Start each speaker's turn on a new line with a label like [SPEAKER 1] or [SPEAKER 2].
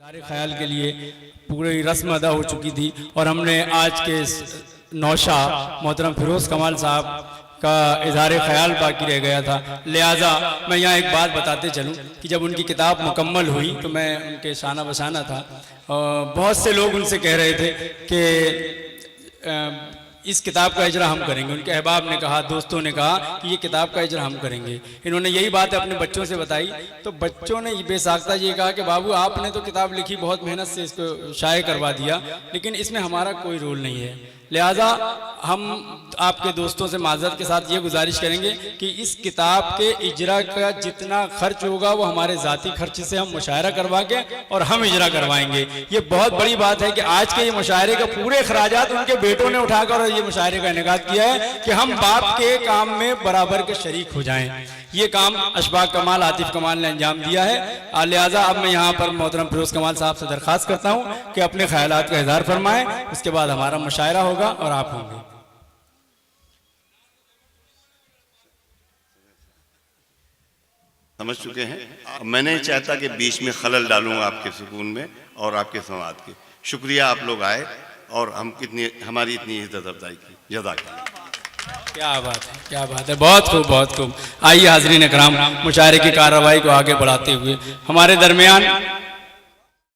[SPEAKER 1] इज़हार ख्याल के लिए पूरी रस्म अदा हो चुकी थी और हमने आज के नौशा मोहतरम फिरोज़ कमाल साहब का इज़हार ख्याल बाकी रह गया था। लिहाजा मैं यहाँ एक बात बताते चलूँ कि जब उनकी किताब मुकम्मल हुई तो मैं उनके शाना बशाना था और बहुत से लोग उनसे कह रहे थे कि इस किताब का इजरा हम करेंगे। उनके अहबाब ने कहा, दोस्तों ने कहा कि ये किताब का इजरा हम करेंगे। इन्होंने यही बात अपने बच्चों से बताई तो बच्चों ने बेसाख्ता ये कहा कि बाबू आपने तो किताब लिखी, बहुत मेहनत से इसको शाये करवा दिया, लेकिन इसमें हमारा कोई रोल नहीं है। लिहाजा हम आपके दोस्तों से माज़रत के साथ ये गुजारिश करेंगे कि इस किताब के इजरा का जितना खर्च होगा वो हमारे ज़ाती खर्च से हम मुशायरा करवा के और हम इजरा करवाएंगे। ये बहुत बड़ी बात है कि आज के ये मुशायरे का पूरे खराजात उनके बेटों ने उठाकर और ये मुशायरे का इनेकाद किया है कि हम बाप के काम में बराबर के शरीक हो जाएं। ये काम अशफाक कमाल, आतिफ कमाल ने अंजाम दिया है। लिहाजा अब मैं यहाँ पर मोहतरम फिरोज़ कमाल साहब से दरख्वास्त करता हूँ कि अपने ख्यालात का इज़हार फरमाएं। उसके बाद हमारा मुशायरा होगा और आप होंगे।
[SPEAKER 2] समझ चुके हैं। मैं नहीं चाहता कि बीच में खलल डालूं आपके सुकून में और आपके संवाद के। शुक्रिया आप लोग आए और हमारी इतनी इज्जत अफजाई की। जज़ाकल्लाह।
[SPEAKER 1] क्या बात है, क्या बात है, बहुत खूब, बहुत खूब। आइए हाज़रीन इकराम, मुशायरे की कार्रवाई को आगे बढ़ाते हुए हमारे दरमियान